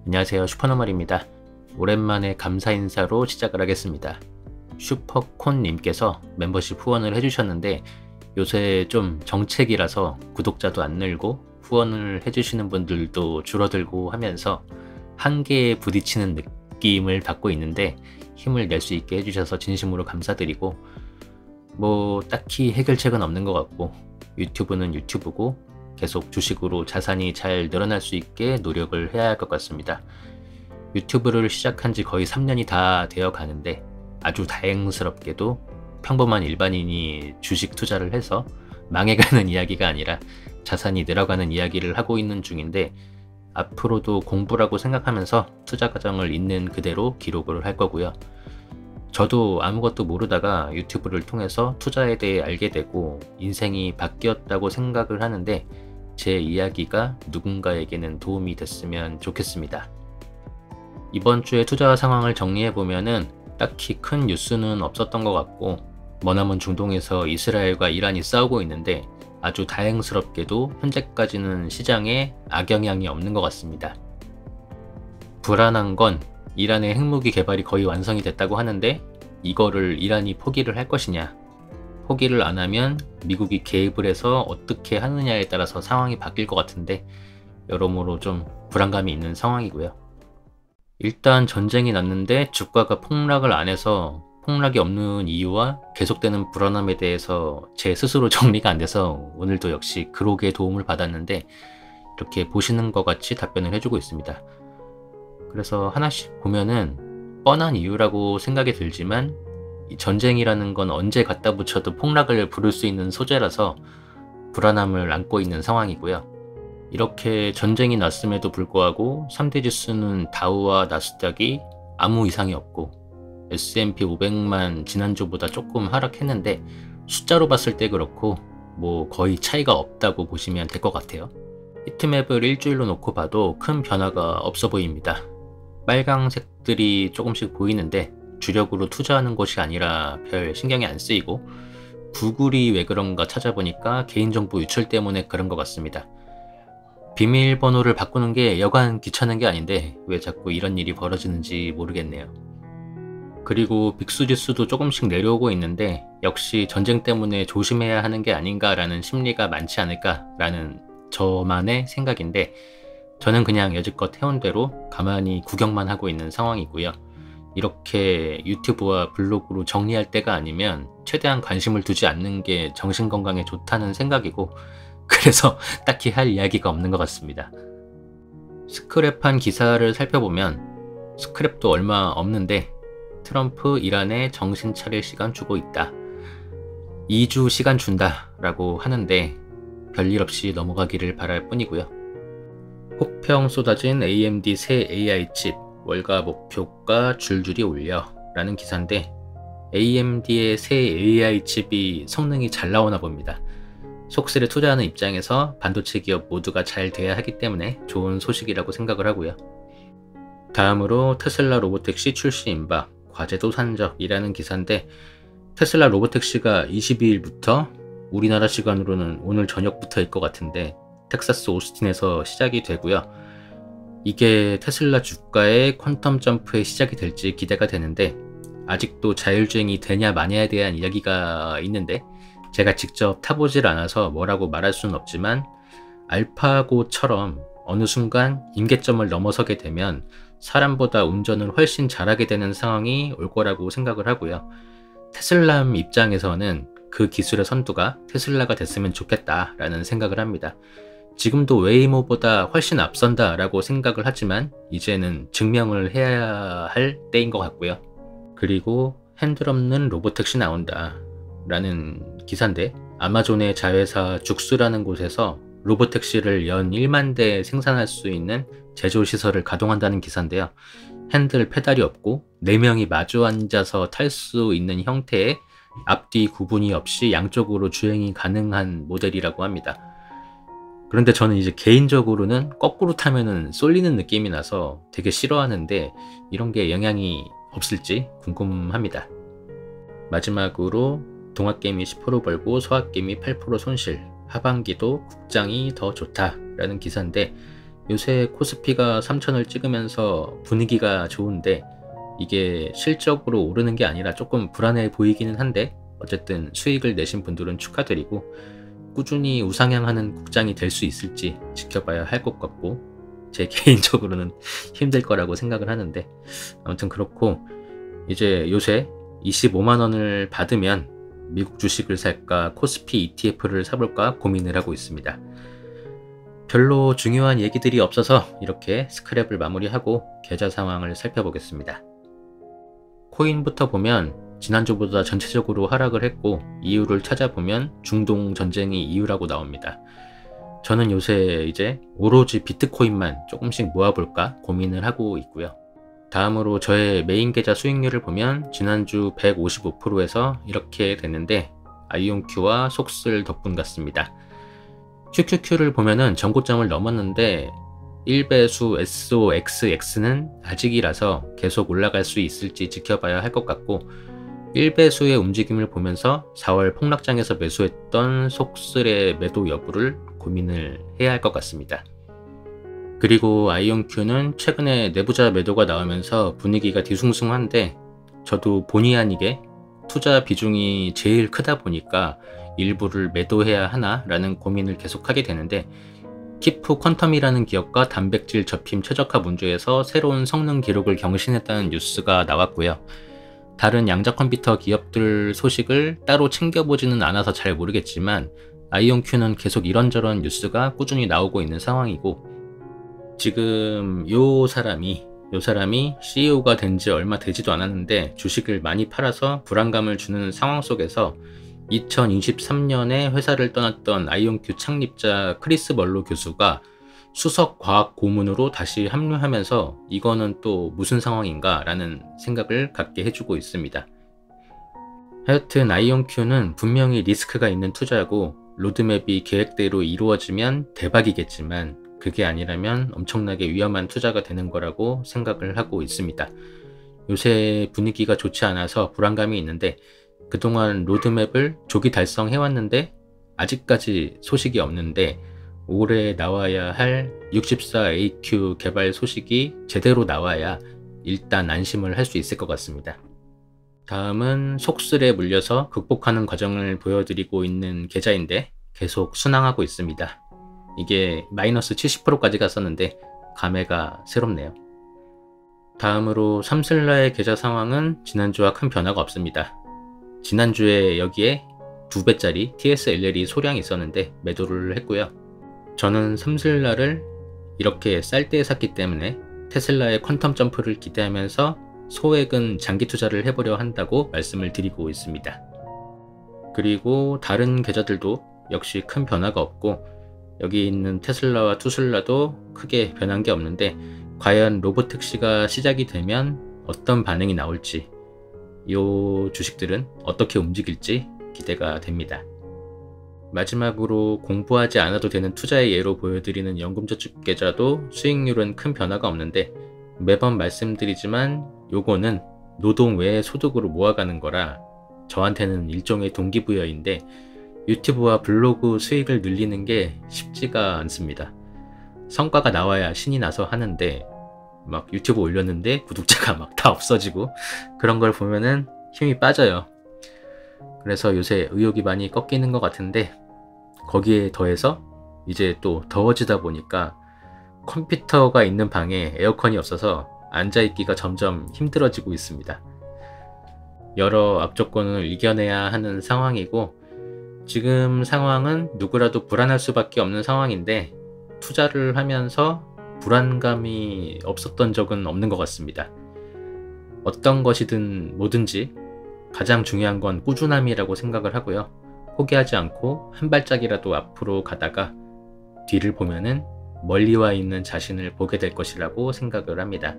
안녕하세요, 슈퍼노멀입니다. 오랜만에 감사 인사로 시작을 하겠습니다. 슈퍼콘님께서 멤버십 후원을 해주셨는데 요새 좀 정책이라서 구독자도 안 늘고 후원을 해주시는 분들도 줄어들고 하면서 한계에 부딪히는 느낌을 받고 있는데 힘을 낼 수 있게 해주셔서 진심으로 감사드리고, 뭐 딱히 해결책은 없는 것 같고 유튜브는 유튜브고 계속 주식으로 자산이 잘 늘어날 수 있게 노력을 해야 할 것 같습니다. 유튜브를 시작한 지 거의 3년이 다 되어 가는데 아주 다행스럽게도 평범한 일반인이 주식 투자를 해서 망해가는 이야기가 아니라 자산이 늘어가는 이야기를 하고 있는 중인데, 앞으로도 공부라고 생각하면서 투자 과정을 있는 그대로 기록을 할 거고요. 저도 아무것도 모르다가 유튜브를 통해서 투자에 대해 알게 되고 인생이 바뀌었다고 생각을 하는데, 제 이야기가 누군가에게는 도움이 됐으면 좋겠습니다. 이번 주의 투자 상황을 정리해보면은 딱히 큰 뉴스는 없었던 것 같고, 머나먼 중동에서 이스라엘과 이란이 싸우고 있는데 아주 다행스럽게도 현재까지는 시장에 악영향이 없는 것 같습니다. 불안한 건 이란의 핵무기 개발이 거의 완성이 됐다고 하는데 이거를 이란이 포기를 할 것이냐, 포기를 안 하면 미국이 개입을 해서 어떻게 하느냐에 따라서 상황이 바뀔 것 같은데 여러모로 좀 불안감이 있는 상황이고요. 일단 전쟁이 났는데 주가가 폭락을 안 해서 폭락이 없는 이유와 계속되는 불안함에 대해서 제 스스로 정리가 안 돼서 오늘도 역시 그록의 도움을 받았는데 이렇게 보시는 것 같이 답변을 해주고 있습니다. 그래서 하나씩 보면은 뻔한 이유라고 생각이 들지만 이 전쟁이라는 건 언제 갖다 붙여도 폭락을 부를 수 있는 소재라서 불안함을 안고 있는 상황이고요. 이렇게 전쟁이 났음에도 불구하고 3대 지수는 다우와 나스닥이 아무 이상이 없고 S&P 500만 지난주보다 조금 하락했는데 숫자로 봤을 때 그렇고 뭐 거의 차이가 없다고 보시면 될 것 같아요. 히트맵을 일주일로 놓고 봐도 큰 변화가 없어 보입니다. 빨강색들이 조금씩 보이는데 주력으로 투자하는 곳이 아니라 별 신경이 안 쓰이고, 구글이 왜 그런가 찾아보니까 개인정보 유출 때문에 그런 것 같습니다. 비밀번호를 바꾸는 게 여간 귀찮은 게 아닌데 왜 자꾸 이런 일이 벌어지는지 모르겠네요. 그리고 빅수지수도 조금씩 내려오고 있는데 역시 전쟁 때문에 조심해야 하는 게 아닌가라는 심리가 많지 않을까라는 저만의 생각인데, 저는 그냥 여지껏 해온 대로 가만히 구경만 하고 있는 상황이고요. 이렇게 유튜브와 블로그로 정리할 때가 아니면 최대한 관심을 두지 않는 게 정신건강에 좋다는 생각이고, 그래서 딱히 할 이야기가 없는 것 같습니다. 스크랩한 기사를 살펴보면 스크랩도 얼마 없는데 트럼프 이란에 정신 차릴 시간 주고 있다, 2주 시간 준다 라고 하는데 별일 없이 넘어가기를 바랄 뿐이고요. 혹평 쏟아진 AMD 새 AI칩 월가 목표가 줄줄이 올려 라는 기사인데, AMD의 새 AI칩이 성능이 잘 나오나 봅니다. 속세를 투자하는 입장에서 반도체 기업 모두가 잘 돼야 하기 때문에 좋은 소식이라고 생각을 하고요. 다음으로 테슬라 로보택시 출시 임박, 과제도 산적이라는 기사인데, 테슬라 로보택시가 22일부터 우리나라 시간으로는 오늘 저녁부터일 것 같은데 텍사스 오스틴에서 시작이 되고요. 이게 테슬라 주가의 퀀텀 점프의 시작이 될지 기대가 되는데, 아직도 자율주행이 되냐 마냐에 대한 이야기가 있는데 제가 직접 타보질 않아서 뭐라고 말할 수는 없지만 알파고처럼 어느 순간 임계점을 넘어서게 되면 사람보다 운전을 훨씬 잘하게 되는 상황이 올 거라고 생각을 하고요. 테슬라 입장에서는 그 기술의 선두가 테슬라가 됐으면 좋겠다라는 생각을 합니다. 지금도 웨이모보다 훨씬 앞선다 라고 생각을 하지만 이제는 증명을 해야 할 때인 것 같고요. 그리고 핸들 없는 로보택시 나온다 라는 기사인데, 아마존의 자회사 죽수라는 곳에서 로보택시를 연 1만 대 생산할 수 있는 제조시설을 가동한다는 기사인데요. 핸들 페달이 없고 4명이 마주 앉아서 탈 수 있는 형태의 앞뒤 구분이 없이 양쪽으로 주행이 가능한 모델이라고 합니다. 그런데 저는 이제 개인적으로는 거꾸로 타면은 쏠리는 느낌이 나서 되게 싫어하는데 이런 게 영향이 없을지 궁금합니다. 마지막으로 동학개미 10% 벌고 소학개미 8% 손실, 하반기도 국장이 더 좋다 라는 기사인데, 요새 코스피가 3000을 찍으면서 분위기가 좋은데 이게 실적으로 오르는 게 아니라 조금 불안해 보이기는 한데, 어쨌든 수익을 내신 분들은 축하드리고 꾸준히 우상향하는 국장이 될 수 있을지 지켜봐야 할 것 같고, 제 개인적으로는 힘들 거라고 생각을 하는데, 아무튼 그렇고, 이제 요새 25만원을 받으면 미국 주식을 살까 코스피 ETF를 사볼까 고민을 하고 있습니다. 별로 중요한 얘기들이 없어서 이렇게 스크랩을 마무리하고 계좌 상황을 살펴보겠습니다. 코인부터 보면 지난주보다 전체적으로 하락을 했고, 이유를 찾아보면 중동 전쟁이 이유라고 나옵니다. 저는 요새 이제 오로지 비트코인만 조금씩 모아볼까 고민을 하고 있고요. 다음으로 저의 메인 계좌 수익률을 보면 지난주 155%에서 이렇게 됐는데 아이온큐와 속슬 덕분 같습니다. QQQ를 보면은 전고점을 넘었는데 1배수 SOXX는 아직이라서 계속 올라갈 수 있을지 지켜봐야 할 것 같고, 1배수의 움직임을 보면서 4월 폭락장에서 매수했던 속슬의 매도 여부를 고민을 해야 할 것 같습니다. 그리고 아이온큐는 최근에 내부자 매도가 나오면서 분위기가 뒤숭숭한데, 저도 본의 아니게 투자 비중이 제일 크다 보니까 일부를 매도해야 하나 라는 고민을 계속하게 되는데, 키프 퀀텀이라는 기업과 단백질 접힘 최적화 문제에서 새로운 성능 기록을 경신했다는 뉴스가 나왔고요. 다른 양자 컴퓨터 기업들 소식을 따로 챙겨보지는 않아서 잘 모르겠지만 아이온큐는 계속 이런저런 뉴스가 꾸준히 나오고 있는 상황이고, 지금 요 사람이 CEO가 된 지 얼마 되지도 않았는데 주식을 많이 팔아서 불안감을 주는 상황 속에서 2023년에 회사를 떠났던 아이온큐 창립자 크리스 멀로 교수가 수석 과학 고문으로 다시 합류하면서 이거는 또 무슨 상황인가 라는 생각을 갖게 해주고 있습니다. 하여튼 아이온큐는 분명히 리스크가 있는 투자고 로드맵이 계획대로 이루어지면 대박이겠지만 그게 아니라면 엄청나게 위험한 투자가 되는 거라고 생각을 하고 있습니다. 요새 분위기가 좋지 않아서 불안감이 있는데, 그동안 로드맵을 조기 달성해왔는데 아직까지 소식이 없는데, 올해 나와야 할 64AQ 개발 소식이 제대로 나와야 일단 안심을 할 수 있을 것 같습니다. 다음은 속슬에 물려서 극복하는 과정을 보여드리고 있는 계좌인데 계속 순항하고 있습니다. 이게 마이너스 70%까지 갔었는데 감회가 새롭네요. 다음으로 삼슬라의 계좌 상황은 지난주와 큰 변화가 없습니다. 지난주에 여기에 2배짜리 TSLL이 소량이 있었는데 매도를 했고요. 저는 삼슬라를 이렇게 쌀 때 샀기 때문에 테슬라의 퀀텀 점프를 기대하면서 소액은 장기 투자를 해보려 한다고 말씀을 드리고 있습니다. 그리고 다른 계좌들도 역시 큰 변화가 없고, 여기 있는 테슬라와 투슬라도 크게 변한 게 없는데, 과연 로보택시가 시작이 되면 어떤 반응이 나올지, 이 주식들은 어떻게 움직일지 기대가 됩니다. 마지막으로 공부하지 않아도 되는 투자의 예로 보여드리는 연금저축 계좌도 수익률은 큰 변화가 없는데, 매번 말씀드리지만 요거는 노동 외의 소득으로 모아가는 거라 저한테는 일종의 동기부여인데, 유튜브와 블로그 수익을 늘리는 게 쉽지가 않습니다. 성과가 나와야 신이 나서 하는데, 막 유튜브 올렸는데 구독자가 막 다 없어지고 그런 걸 보면은 힘이 빠져요. 그래서 요새 의욕이 많이 꺾이는 것 같은데, 거기에 더해서 이제 또 더워지다 보니까 컴퓨터가 있는 방에 에어컨이 없어서 앉아있기가 점점 힘들어지고 있습니다. 여러 악조건을 이겨내야 하는 상황이고, 지금 상황은 누구라도 불안할 수밖에 없는 상황인데, 투자를 하면서 불안감이 없었던 적은 없는 것 같습니다. 어떤 것이든 뭐든지 가장 중요한 건 꾸준함이라고 생각을 하고요. 포기하지 않고 한 발짝이라도 앞으로 가다가 뒤를 보면은 멀리 와 있는 자신을 보게 될 것이라고 생각을 합니다.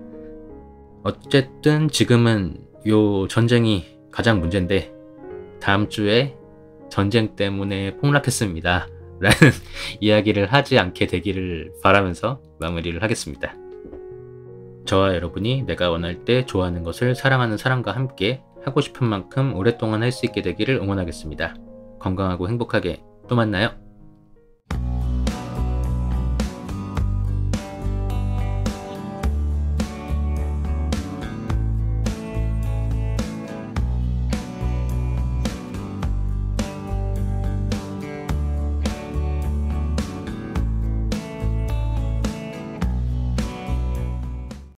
어쨌든 지금은 요 전쟁이 가장 문제인데, 다음 주에 전쟁 때문에 폭락했습니다 라는 이야기를 하지 않게 되기를 바라면서 마무리를 하겠습니다. 저와 여러분이 내가 원할 때 좋아하는 것을 사랑하는 사람과 함께 하고 싶은 만큼 오랫동안 할 수 있게 되기를 응원하겠습니다. 건강하고 행복하게 또 만나요.